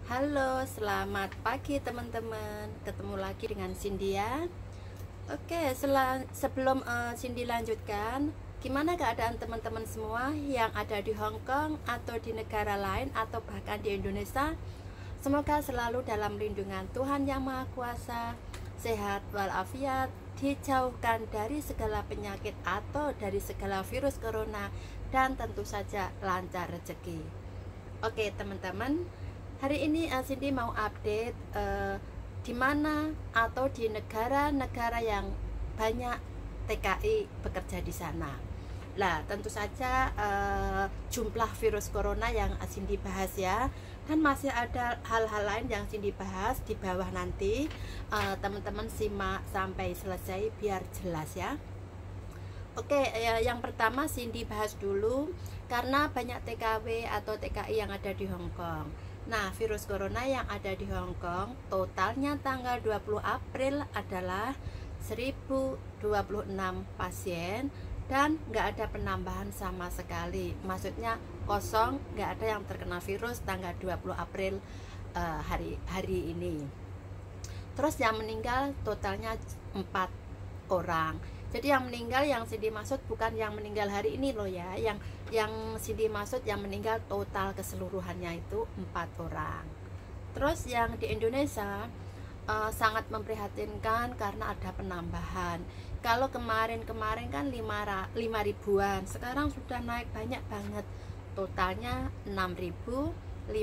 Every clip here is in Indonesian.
Halo, selamat pagi teman-teman. Ketemu lagi dengan Cindy ya. Oke, sebelum Cindy lanjutkan, gimana keadaan teman-teman semua yang ada di Hong Kong atau di negara lain atau bahkan di Indonesia? Semoga selalu dalam lindungan Tuhan Yang Maha Kuasa, sehat walafiat, dijauhkan dari segala penyakit atau dari segala virus corona, dan tentu saja lancar rezeki. Oke teman-teman, hari ini Cindy mau update di mana atau di negara-negara yang banyak TKI bekerja di sana. Lah, tentu saja jumlah virus corona yang Cindy bahas ya, dan masih ada hal-hal lain yang Cindy bahas di bawah nanti. Teman-teman simak sampai selesai biar jelas ya. Oke, yang pertama Cindy bahas dulu karena banyak TKW atau TKI yang ada di Hong Kong. Nah, virus corona yang ada di Hong Kong totalnya tanggal 20 April adalah 1026 pasien dan nggak ada penambahan sama sekali. Maksudnya kosong, nggak ada yang terkena virus tanggal 20 April hari ini. Terus yang meninggal totalnya 4 orang. Jadi yang meninggal yang Cindy maksud bukan yang meninggal hari ini loh ya. Yang Cindy maksud yang meninggal total keseluruhannya itu 4 orang. Terus yang di Indonesia sangat memprihatinkan karena ada penambahan. Kalau kemarin kan 5 ribuan, sekarang sudah naik banyak banget. Totalnya 6.575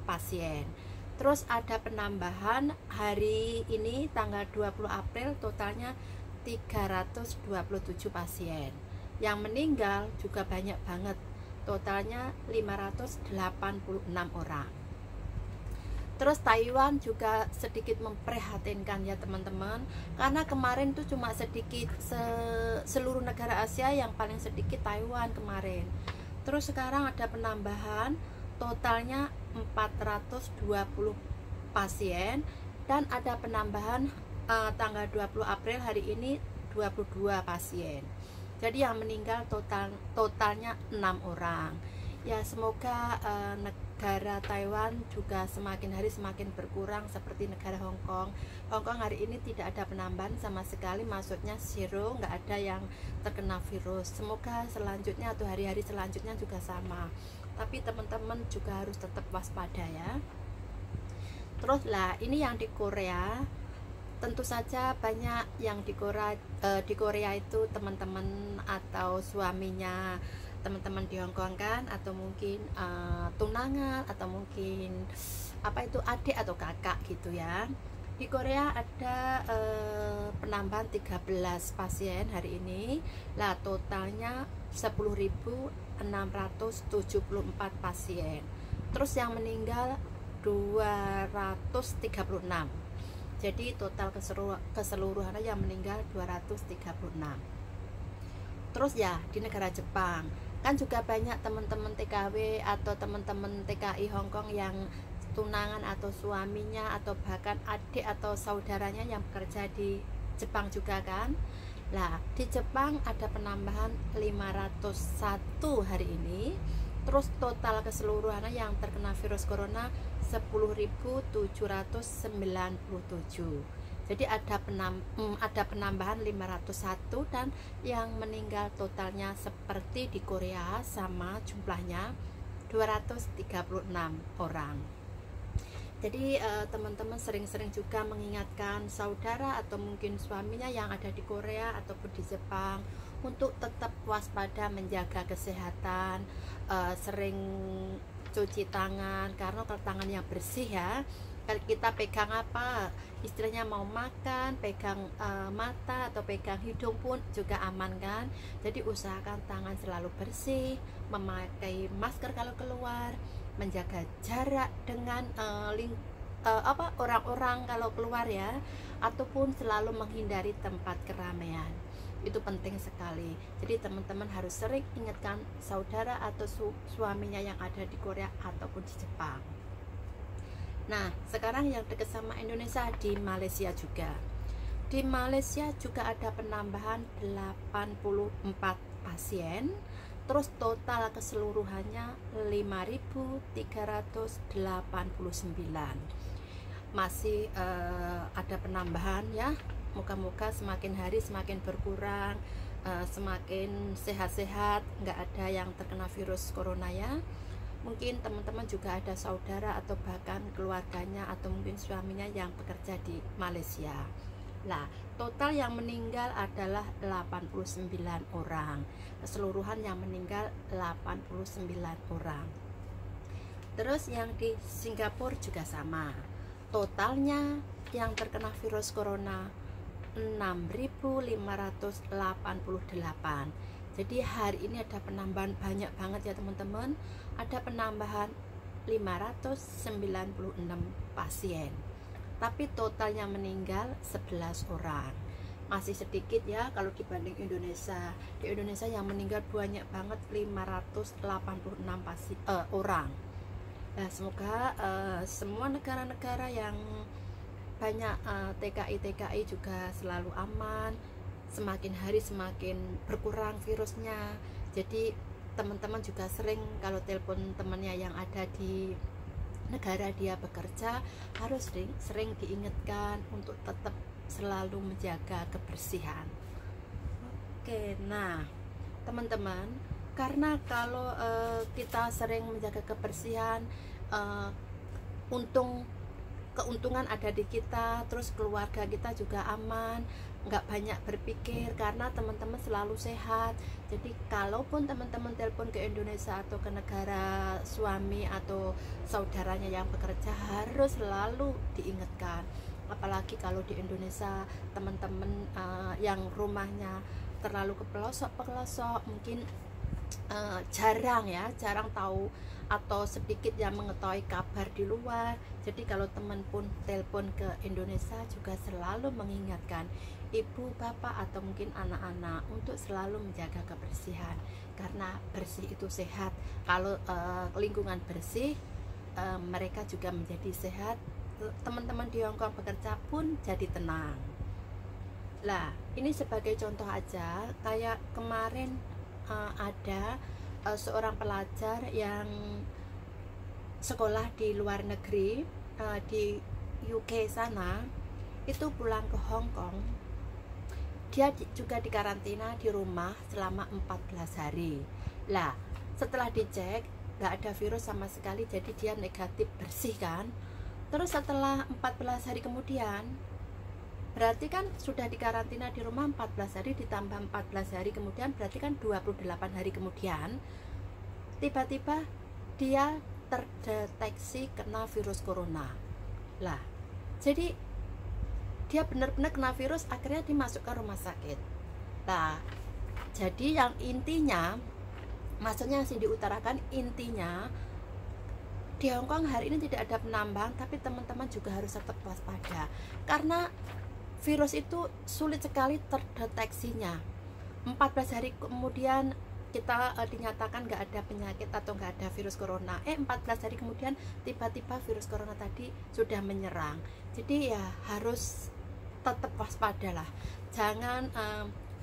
pasien. Terus ada penambahan hari ini tanggal 20 April totalnya 327 pasien. Yang meninggal juga banyak banget, totalnya 586 orang. Terus Taiwan juga sedikit memprihatinkan ya teman-teman, karena kemarin tuh cuma sedikit, seluruh negara Asia yang paling sedikit Taiwan kemarin. Terus sekarang ada penambahan, totalnya 420 pasien, dan ada penambahan tanggal 20 April hari ini 22 pasien. Jadi yang meninggal totalnya 6 orang. Ya, semoga negara Taiwan juga semakin hari semakin berkurang seperti negara Hong Kong. Hong Kong hari ini tidak ada penambahan sama sekali, maksudnya zero, nggak ada yang terkena virus. Semoga selanjutnya atau hari-hari selanjutnya juga sama. Tapi teman-teman juga harus tetap waspada ya. Terus lah, ini yang di Korea. Tentu saja banyak yang di Korea itu teman-teman atau suaminya teman-teman di Hong Kong kan, atau mungkin tunangan, atau mungkin apa itu adik atau kakak gitu ya. Di Korea ada penambahan 13 pasien hari ini. Lah totalnya 10.674 pasien. Terus yang meninggal 236. Jadi total keseluruhannya yang meninggal 236. Terus ya di negara Jepang kan juga banyak teman-teman TKW atau teman-teman TKI Hong Kong yang tunangan atau suaminya atau bahkan adik atau saudaranya yang bekerja di Jepang juga kan. Nah, di Jepang ada penambahan 501 hari ini. Terus total keseluruhannya yang terkena virus corona 10.797. Jadi ada penambahan 501, dan yang meninggal totalnya seperti di Korea sama jumlahnya 236 orang. Jadi teman-teman sering-sering juga mengingatkan saudara atau mungkin suaminya yang ada di Korea ataupun di Jepang untuk tetap waspada, menjaga kesehatan, sering cuci tangan, karena tangan yang bersih ya. Kalau kita pegang apa, istilahnya mau makan, pegang mata atau pegang hidung pun juga aman kan. Jadi usahakan tangan selalu bersih, memakai masker kalau keluar, menjaga jarak dengan orang-orang kalau keluar ya, ataupun selalu menghindari tempat keramaian. Itu penting sekali. Jadi teman-teman harus sering ingatkan saudara atau suaminya yang ada di Korea ataupun di Jepang. Nah, sekarang yang dekat sama Indonesia di Malaysia juga. Di Malaysia juga ada penambahan 84 pasien. Terus total keseluruhannya 5.389. Masih ada penambahan ya. Moga-moga semakin hari semakin berkurang, semakin sehat-sehat, nggak ada yang terkena virus corona ya. Mungkin teman-teman juga ada saudara atau bahkan keluarganya atau mungkin suaminya yang bekerja di Malaysia. Nah, total yang meninggal adalah 89 orang. Keseluruhan yang meninggal 89 orang. Terus yang di Singapura juga sama. Totalnya yang terkena virus corona 6.588. Jadi hari ini ada penambahan banyak banget ya teman-teman. Ada penambahan 596 pasien. Tapi totalnya meninggal 11 orang. Masih sedikit ya kalau dibanding Indonesia. Di Indonesia yang meninggal banyak banget, 586 orang. Nah, semoga semua negara-negara yang banyak TKI juga selalu aman, semakin hari semakin berkurang virusnya. Jadi teman-teman juga sering kalau telepon temannya yang ada di negara dia bekerja, harus sering diingatkan untuk tetap selalu menjaga kebersihan. Oke, nah teman-teman, karena kalau kita sering menjaga kebersihan, keuntungan ada di kita, terus keluarga kita juga aman, nggak banyak berpikir karena teman-teman selalu sehat. Jadi kalaupun teman-teman telepon ke Indonesia atau ke negara suami atau saudaranya yang bekerja, harus selalu diingatkan. Apalagi kalau di Indonesia teman-teman yang rumahnya terlalu ke pelosok mungkin jarang tahu atau sedikit yang mengetahui kabar di luar. Jadi kalau teman pun telepon ke Indonesia juga selalu mengingatkan ibu, bapak atau mungkin anak-anak untuk selalu menjaga kebersihan, karena bersih itu sehat. Kalau lingkungan bersih, mereka juga menjadi sehat. Teman-teman di Hongkong bekerja pun jadi tenang. Lah, ini sebagai contoh aja, kayak kemarin ada seorang pelajar yang sekolah di luar negeri, di UK sana, itu pulang ke Hong Kong. Dia juga dikarantina di rumah selama 14 hari. Lah, setelah dicek nggak ada virus sama sekali, jadi dia negatif bersih kan. Terus setelah 14 hari kemudian, berarti kan sudah dikarantina di rumah 14 hari ditambah 14 hari kemudian, berarti kan 28 hari kemudian tiba-tiba dia terdeteksi kena virus corona. Lah, jadi dia benar-benar kena virus, akhirnya dimasukkan rumah sakit. Nah, jadi yang intinya, maksudnya yang diutarakan intinya, di Hongkong hari ini tidak ada penambahan, tapi teman-teman juga harus tetap waspada karena virus itu sulit sekali terdeteksinya. 14 hari kemudian kita dinyatakan nggak ada penyakit atau nggak ada virus corona, 14 hari kemudian tiba-tiba virus corona tadi sudah menyerang. Jadi ya harus tetap waspada lah, jangan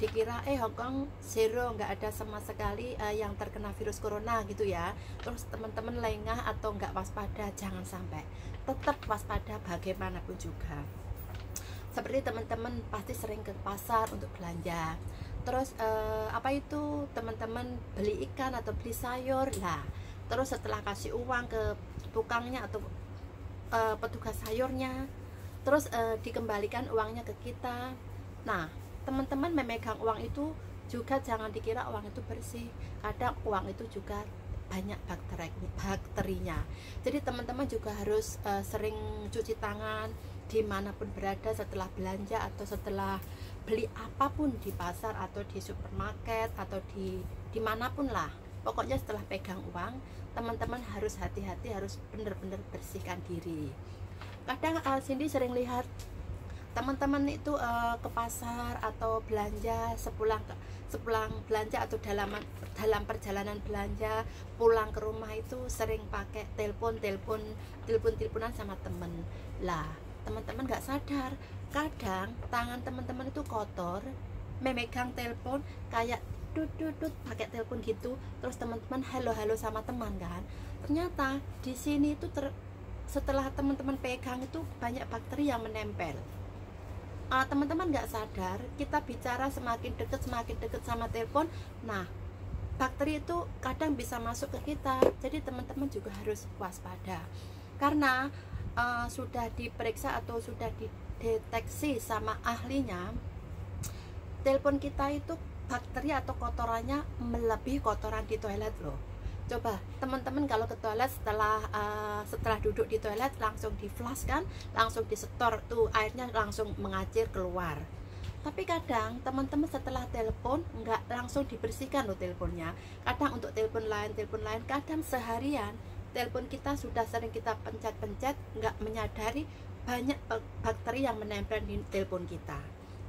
dikira Hongkong zero, nggak ada sama sekali yang terkena virus corona gitu ya, terus teman-teman lengah atau nggak waspada. Jangan sampai, tetap waspada bagaimanapun juga. Seperti teman-teman pasti sering ke pasar untuk belanja, terus teman-teman beli ikan atau beli sayur lah, terus setelah kasih uang ke tukangnya atau petugas sayurnya, terus dikembalikan uangnya ke kita. Nah, teman-teman memegang uang itu juga jangan dikira uang itu bersih, kadang uang itu juga banyak bakterinya. Jadi teman-teman juga harus sering cuci tangan dimanapun berada setelah belanja atau setelah beli apapun di pasar atau di supermarket atau dimanapun lah. Pokoknya setelah pegang uang, teman-teman harus hati-hati, harus benar-benar bersihkan diri. Kadang Cindy sering lihat teman-teman itu ke pasar atau belanja, sepulang belanja atau dalam perjalanan belanja pulang ke rumah itu sering pakai teleponan sama temen. Lah, teman-teman nggak sadar, kadang tangan teman-teman itu kotor, memegang telepon kayak tut pakai telepon gitu, terus teman-teman halo sama teman kan. Ternyata di sini itu setelah teman-teman pegang itu banyak bakteri yang menempel. Teman-teman nggak sadar, kita bicara semakin dekat sama telepon, nah bakteri itu kadang bisa masuk ke kita. Jadi teman-teman juga harus waspada, karena sudah diperiksa atau sudah dideteksi sama ahlinya, telepon kita itu bakteri atau kotorannya melebihi kotoran di toilet loh. Coba teman-teman kalau ke toilet setelah duduk di toilet langsung di flush kan, langsung disetor tuh airnya langsung mengacir keluar. Tapi kadang teman-teman setelah telepon nggak langsung dibersihkan loh teleponnya. Kadang untuk telepon lain kadang seharian telepon kita sudah sering kita pencet-pencet, nggak menyadari banyak bakteri yang menempel di telepon kita.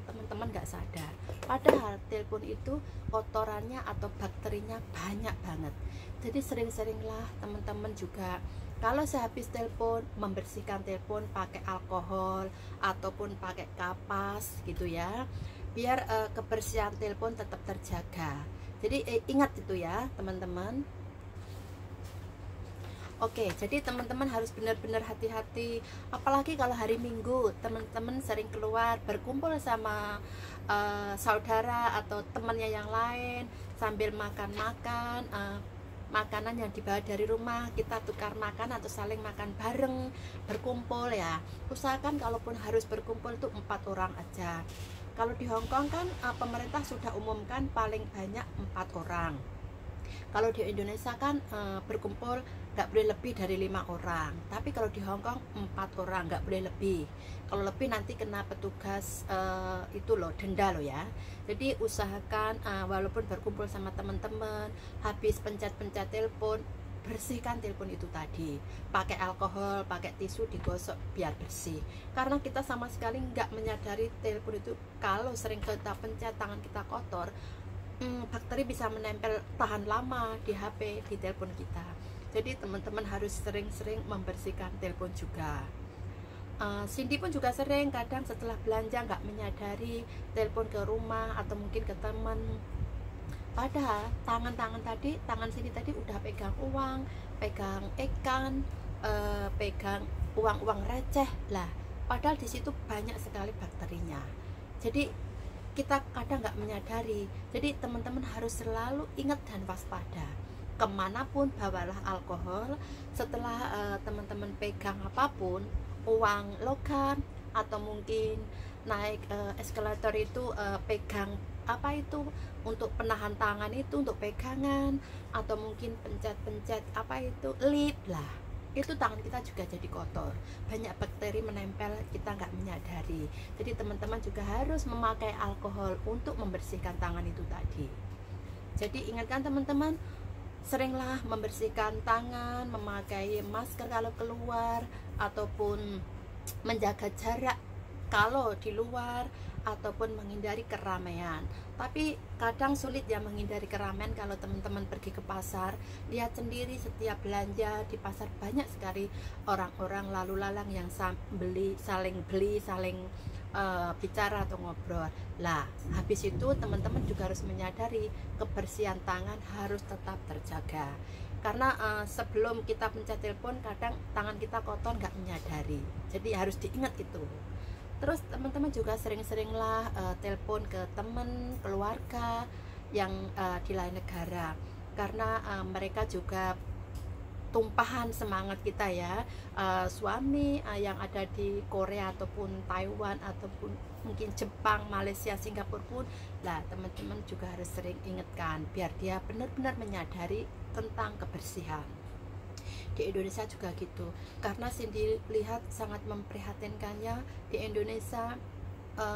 Teman-teman nggak sadar, padahal telepon itu kotorannya atau bakterinya banyak banget. Jadi sering-seringlah teman-teman juga kalau sehabis telepon membersihkan telepon pakai alkohol ataupun pakai kapas gitu ya, biar kebersihan telepon tetap terjaga. Jadi ingat itu ya teman-teman. Oke, jadi teman-teman harus benar-benar hati-hati. Apalagi kalau hari Minggu teman-teman sering keluar berkumpul sama saudara atau temannya yang lain sambil makan-makan, makanan yang dibawa dari rumah, kita tukar makan atau saling makan bareng, berkumpul ya. Usahakan kalaupun harus berkumpul tuh 4 orang aja. Kalau di Hong Kong kan pemerintah sudah umumkan paling banyak 4 orang. Kalau di Indonesia kan berkumpul nggak boleh lebih dari 5 orang, tapi kalau di Hong Kong 4 orang, nggak boleh lebih. Kalau lebih nanti kena petugas itu loh, denda loh ya. Jadi usahakan walaupun berkumpul sama teman-teman, habis pencet-pencet telepon, bersihkan telepon itu tadi, pakai alkohol, pakai tisu digosok biar bersih. Karena kita sama sekali nggak menyadari telepon itu kalau sering kita pencet, tangan kita kotor, bakteri bisa menempel tahan lama di HP, di telepon kita. Jadi teman-teman harus sering-sering membersihkan telepon juga. Cindy pun juga sering kadang setelah belanja nggak menyadari telepon ke rumah atau mungkin ke teman. Padahal tangan Cindy tadi udah pegang uang, pegang ikan, pegang uang receh lah. Padahal di situ banyak sekali bakterinya. Jadi kita kadang nggak menyadari. Jadi teman-teman harus selalu ingat dan waspada. Kemanapun bawalah alkohol. Setelah teman-teman pegang apapun, uang logam atau mungkin naik eskalator itu pegang apa itu untuk penahan tangan itu untuk pegangan, atau mungkin pencet-pencet apa itu lip lah, itu tangan kita juga jadi kotor, banyak bakteri menempel, kita nggak menyadari. Jadi teman-teman juga harus memakai alkohol untuk membersihkan tangan itu tadi. Jadi ingatkan teman-teman, seringlah membersihkan tangan, memakai masker kalau keluar, ataupun menjaga jarak kalau di luar, ataupun menghindari keramaian. Tapi kadang sulit ya menghindari keramaian kalau teman-teman pergi ke pasar. Lihat sendiri setiap belanja di pasar banyak sekali orang-orang lalu lalang yang saling beli, saling bicara atau ngobrol. Lah, habis itu teman-teman juga harus menyadari kebersihan tangan harus tetap terjaga. Karena sebelum kita pencet telepon kadang tangan kita kotor nggak menyadari. Jadi harus diingat itu. Terus teman-teman juga sering-seringlah telepon ke teman, keluarga yang di lain negara, karena mereka juga tumpahan semangat kita ya. Suami yang ada di Korea ataupun Taiwan ataupun mungkin Jepang, Malaysia, Singapura pun lah, teman-teman juga harus sering ingatkan biar dia benar-benar menyadari tentang kebersihan. Di Indonesia juga gitu, karena Cindy lihat sangat memprihatinkannya di Indonesia,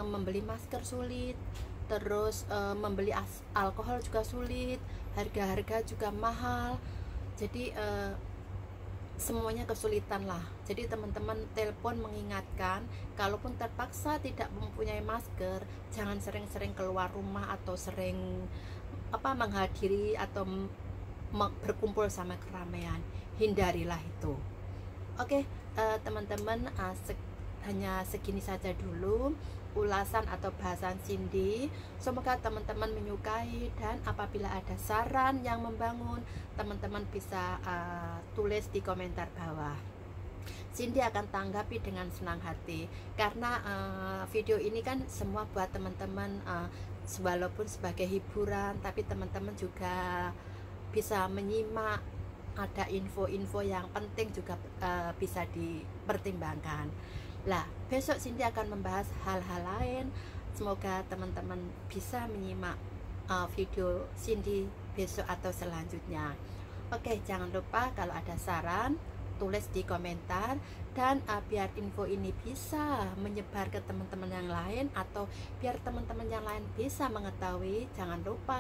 membeli masker sulit, terus membeli alkohol juga sulit, harga-harga juga mahal. Jadi semuanya kesulitan lah. Jadi teman-teman telepon mengingatkan, kalaupun terpaksa tidak mempunyai masker, jangan sering-sering keluar rumah atau sering menghadiri atau berkumpul sama keramaian, hindarilah itu. Oke, teman-teman, hanya segini saja dulu ulasan atau bahasan Cindy. Semoga teman-teman menyukai, dan apabila ada saran yang membangun, teman-teman bisa tulis di komentar bawah. Cindy akan tanggapi dengan senang hati, karena video ini kan semua buat teman-teman, walaupun sebagai hiburan, tapi teman-teman juga bisa menyimak, ada info-info yang penting juga bisa dipertimbangkan. Lah, besok Cindy akan membahas hal-hal lain. Semoga teman-teman bisa menyimak video Cindy besok atau selanjutnya. Oke, jangan lupa kalau ada saran tulis di komentar, dan biar info ini bisa menyebar ke teman-teman yang lain, atau biar teman-teman yang lain bisa mengetahui, jangan lupa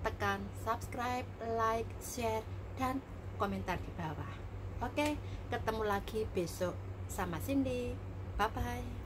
tekan subscribe, like, share, dan komentar di bawah. Oke, ketemu lagi besok sama Cindy. Bye bye.